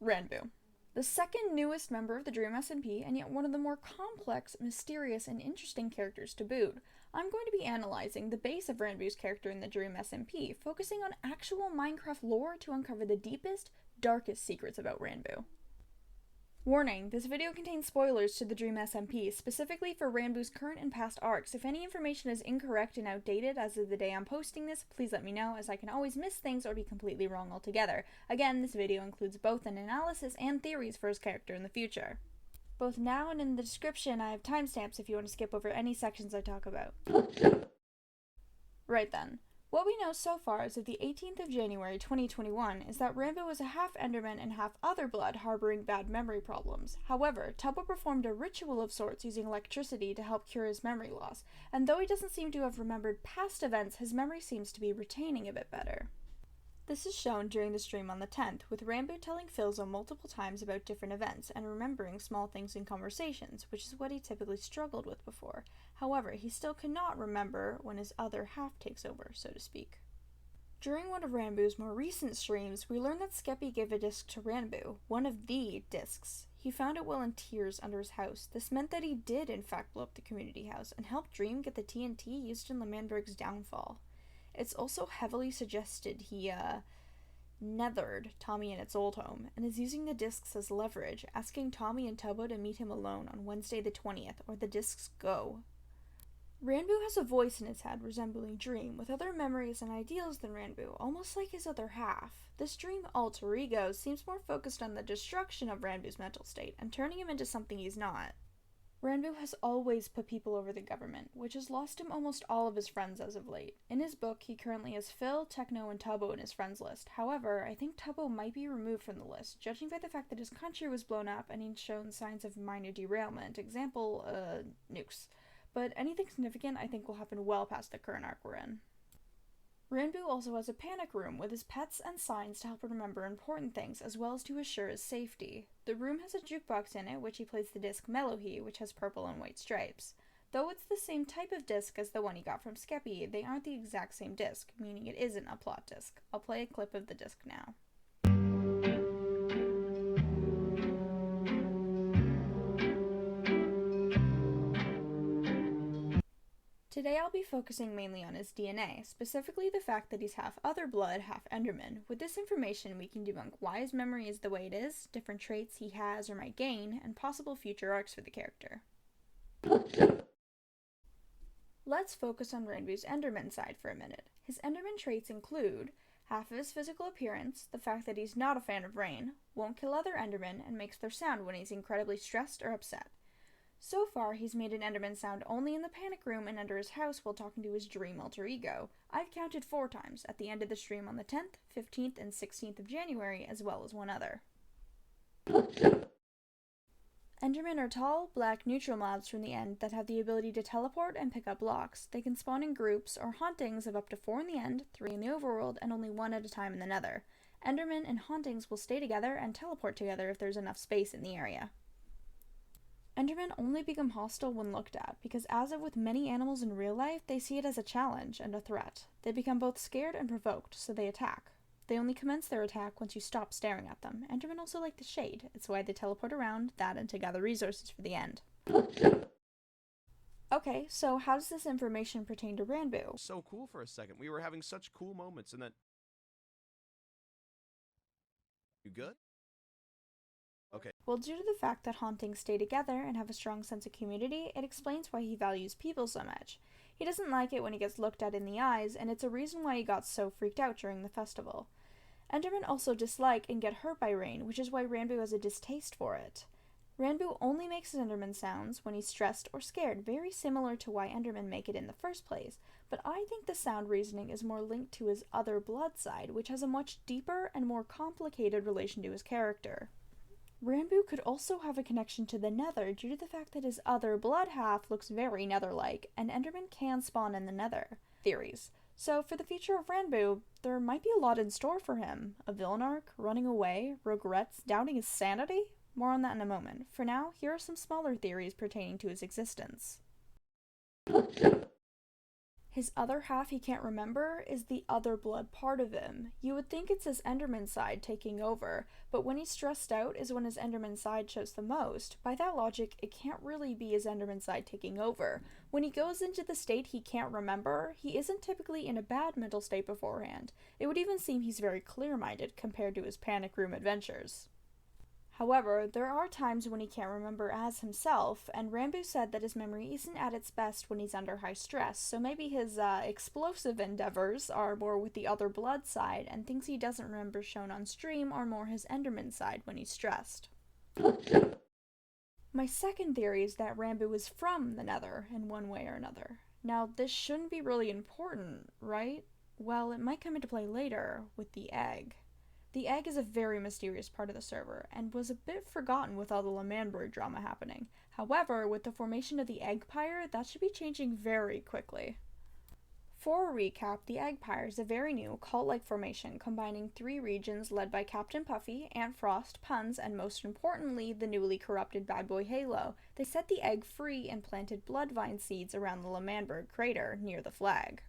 Ranboo. The second newest member of the Dream SMP, and yet one of the more complex, mysterious, and interesting characters to boot. I'm going to be analyzing the base of Ranboo's character in the Dream SMP, focusing on actual Minecraft lore to uncover the deepest, darkest secrets about Ranboo. Warning, this video contains spoilers to the Dream SMP, specifically for Ranboo's current and past arcs. If any information is incorrect and outdated as of the day I'm posting this, please let me know, as I can always miss things or be completely wrong altogether. Again, this video includes both an analysis and theories for his character in the future. Both now and in the description I have timestamps if you want to skip over any sections I talk about. Right then. What we know so far as of the 18th of January 2021 is that Ranboo is a half Enderman and half other blood harboring bad memory problems. However, Tubbo performed a ritual of sorts using electricity to help cure his memory loss, and though he doesn't seem to have remembered past events, his memory seems to be retaining a bit better. This is shown during the stream on the 10th, with Ranboo telling Philzo multiple times about different events and remembering small things in conversations, which is what he typically struggled with before. However, he still cannot remember when his other half takes over, so to speak. During one of Ranboo's more recent streams, we learned that Skeppy gave a disc to Ranboo, one of the discs. He found it while in tears under his house. This meant that he did in fact blow up the community house and help Dream get the TNT used in L'Manberg's downfall. It's also heavily suggested he, nethered Tommy in its old home, and is using the discs as leverage, asking Tommy and Tubbo to meet him alone on Wednesday the 20th, or the discs go. Ranboo has a voice in his head resembling Dream, with other memories and ideals than Ranboo, almost like his other half. This Dream alter ego seems more focused on the destruction of Ranboo's mental state, and turning him into something he's not. Ranboo has always put people over the government, which has lost him almost all of his friends as of late. In his book, he currently has Phil, Techno, and Tubbo in his friends list. However, I think Tubbo might be removed from the list, judging by the fact that his country was blown up and he'd shown signs of minor derailment. Example, nukes. But anything significant I think will happen well past the current arc we're in. Ranboo also has a panic room with his pets and signs to help him remember important things, as well as to assure his safety. The room has a jukebox in it, which he plays the disc Melohy, which has purple and white stripes. Though it's the same type of disc as the one he got from Skeppy, they aren't the exact same disc, meaning it isn't a plot disc. I'll play a clip of the disc now. Today I'll be focusing mainly on his DNA, specifically the fact that he's half other blood, half Enderman. With this information we can debunk why his memory is the way it is, different traits he has or might gain, and possible future arcs for the character. Let's focus on Ranboo's Enderman side for a minute. His Enderman traits include half of his physical appearance, the fact that he's not a fan of rain, won't kill other Endermen, and makes their sound when he's incredibly stressed or upset. So far, he's made an Enderman sound only in the panic room and under his house while talking to his Dream alter ego. I've counted 4 times, at the end of the stream on the 10th, 15th, and 16th of January, as well as one other. Endermen are tall, black, neutral mobs from the end that have the ability to teleport and pick up blocks. They can spawn in groups or hauntings of up to 4 in the end, 3 in the overworld, and only 1 at a time in the nether. Endermen and hauntings will stay together and teleport together if there's enough space in the area. Endermen only become hostile when looked at, because as of with many animals in real life, they see it as a challenge and a threat. They become both scared and provoked, so they attack. They only commence their attack once you stop staring at them. Endermen also like the shade. It's why they teleport around, that, and to gather resources for the end. Okay, so how does this information pertain to Ranboo? So cool for a second. We were having such cool moments, and then... You good? Okay. Well, due to the fact that hauntings stay together and have a strong sense of community, it explains why he values people so much. He doesn't like it when he gets looked at in the eyes, and it's a reason why he got so freaked out during the festival. Endermen also dislike and get hurt by rain, which is why Ranboo has a distaste for it. Ranboo only makes his Enderman sounds when he's stressed or scared, very similar to why Endermen make it in the first place, but I think the sound reasoning is more linked to his other blood side, which has a much deeper and more complicated relation to his character. Ranboo could also have a connection to the Nether due to the fact that his other blood half looks very Nether-like, and Enderman can spawn in the Nether. Theories. So for the future of Ranboo, there might be a lot in store for him. A villain arc, running away, regrets, doubting his sanity? More on that in a moment. For now, here are some smaller theories pertaining to his existence. His other half he can't remember is the other blood part of him. You would think it's his Enderman side taking over, but when he's stressed out is when his Enderman side shows the most. By that logic, it can't really be his Enderman side taking over. When he goes into the state he can't remember, he isn't typically in a bad mental state beforehand. It would even seem he's very clear-minded compared to his panic room adventures. However, there are times when he can't remember as himself, and Ranboo said that his memory isn't at its best when he's under high stress, so maybe his explosive endeavors are more with the other blood side, and things he doesn't remember shown on stream are more his Enderman side when he's stressed. My second theory is that Ranboo is from the Nether in one way or another. Now, this shouldn't be really important, right? Well, it might come into play later with the egg. The egg is a very mysterious part of the server, and was a bit forgotten with all the Lemanberg drama happening. However, with the formation of the Eggpire, that should be changing very quickly. For a recap, the Eggpire is a very new, cult-like formation combining 3 regions led by Captain Puffy, Aunt Frost, Puns, and most importantly, the newly corrupted Bad Boy Halo. They set the egg free and planted bloodvine seeds around the Lemanberg crater near the flag.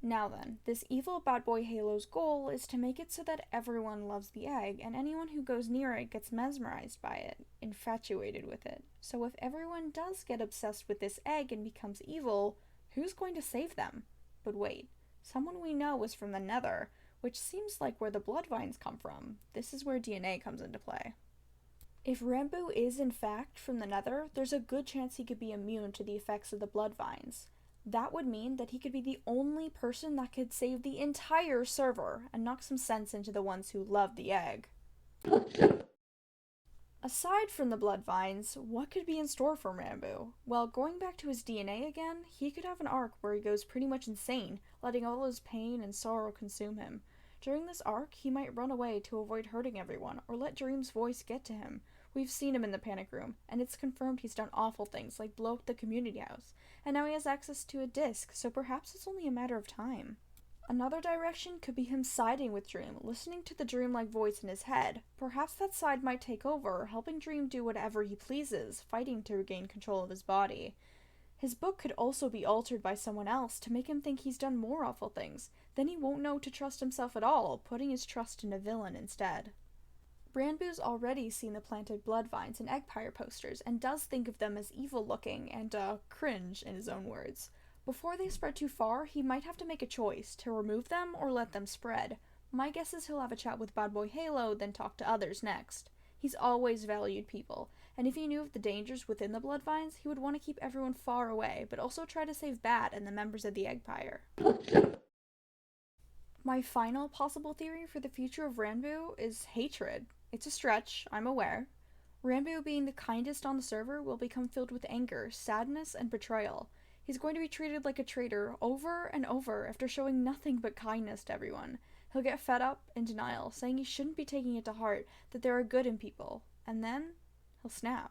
Now then, this evil Bad Boy Halo's goal is to make it so that everyone loves the egg, and anyone who goes near it gets mesmerized by it, infatuated with it. So if everyone does get obsessed with this egg and becomes evil, who's going to save them? But wait, someone we know is from the Nether, which seems like where the bloodvines come from. This is where DNA comes into play. If Ranboo is in fact from the Nether, there's a good chance he could be immune to the effects of the bloodvines. That would mean that he could be the only person that could save the entire server and knock some sense into the ones who love the egg. Aside from the bloodvines, what could be in store for Ranboo? Well, going back to his DNA again, he could have an arc where he goes pretty much insane, letting all his pain and sorrow consume him. During this arc, he might run away to avoid hurting everyone, or let Dream's voice get to him. We've seen him in the panic room, and it's confirmed he's done awful things like blow up the community house, and now he has access to a disc, so perhaps it's only a matter of time. Another direction could be him siding with Dream, listening to the dreamlike voice in his head. Perhaps that side might take over, helping Dream do whatever he pleases, fighting to regain control of his body. His book could also be altered by someone else to make him think he's done more awful things. Then he won't know to trust himself at all, putting his trust in a villain instead. Ranboo's already seen the planted bloodvines and Eggpire posters, and does think of them as evil-looking and, cringe, in his own words. Before they spread too far, he might have to make a choice, to remove them or let them spread. My guess is he'll have a chat with Bad Boy Halo, then talk to others next. He's always valued people, and if he knew of the dangers within the bloodvines, he would want to keep everyone far away, but also try to save Bat and the members of the Eggpire. My final possible theory for the future of Ranboo is hatred. It's a stretch, I'm aware. Ranboo, being the kindest on the server, will become filled with anger, sadness, and betrayal. He's going to be treated like a traitor over and over after showing nothing but kindness to everyone. He'll get fed up in denial, saying he shouldn't be taking it to heart, that there are good in people, and then he'll snap.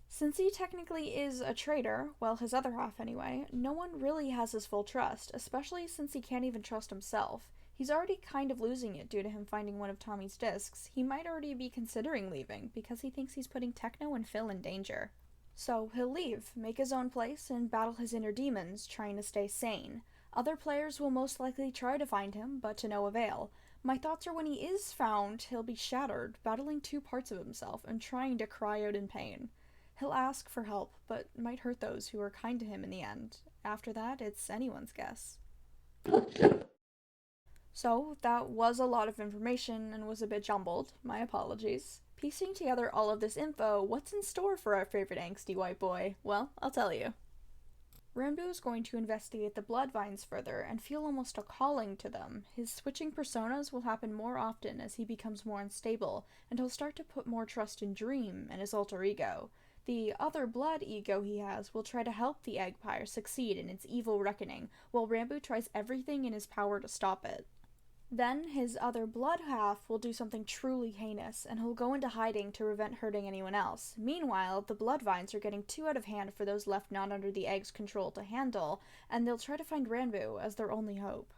Since he technically is a traitor, well, his other half anyway, no one really has his full trust, especially since he can't even trust himself. He's already kind of losing it due to him finding one of Tommy's discs. He might already be considering leaving, because he thinks he's putting Techno and Phil in danger. So he'll leave, make his own place, and battle his inner demons, trying to stay sane. Other players will most likely try to find him, but to no avail. My thoughts are when he is found, he'll be shattered, battling 2 parts of himself, and trying to cry out in pain. He'll ask for help, but might hurt those who are kind to him in the end. After that, it's anyone's guess. So, that was a lot of information and was a bit jumbled. My apologies. Piecing together all of this info, what's in store for our favorite angsty white boy? Well, I'll tell you. Ranboo is going to investigate the bloodvines further and feel almost a calling to them. His switching personas will happen more often as he becomes more unstable, and he'll start to put more trust in Dream and his alter ego. The other blood ego he has will try to help the Eggpire succeed in its evil reckoning, while Ranboo tries everything in his power to stop it. Then, his other blood half will do something truly heinous, and he'll go into hiding to prevent hurting anyone else. Meanwhile, the bloodvines are getting too out of hand for those left not under the egg's control to handle, and they'll try to find Ranboo as their only hope.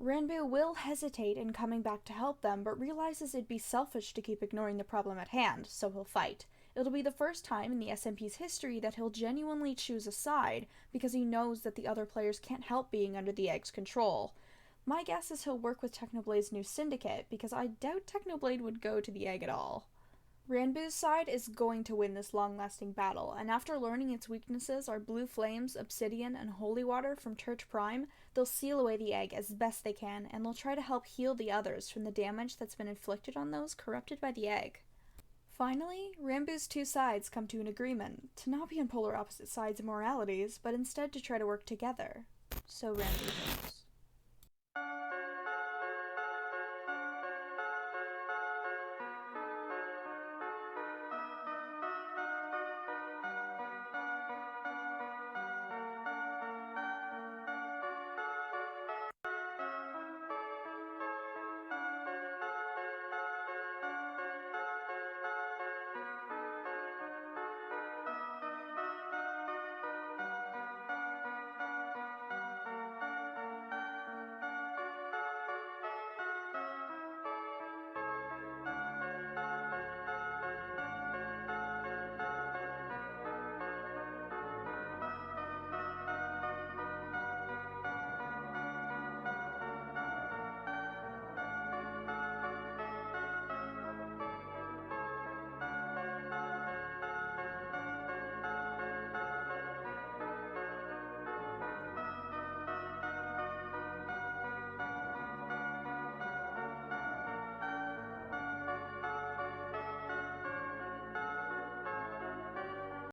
Ranboo will hesitate in coming back to help them, but realizes it'd be selfish to keep ignoring the problem at hand, so he'll fight. It'll be the first time in the SMP's history that he'll genuinely choose a side, because he knows that the other players can't help being under the egg's control. My guess is he'll work with Technoblade's new syndicate, because I doubt Technoblade would go to the egg at all. Ranboo's side is going to win this long-lasting battle, and after learning its weaknesses are Blue Flames, Obsidian, and Holy Water from Church Prime, they'll seal away the egg as best they can, and they'll try to help heal the others from the damage that's been inflicted on those corrupted by the egg. Finally, Ranboo's two sides come to an agreement to not be on polar opposite sides of moralities, but instead to try to work together. So Ranboo goes.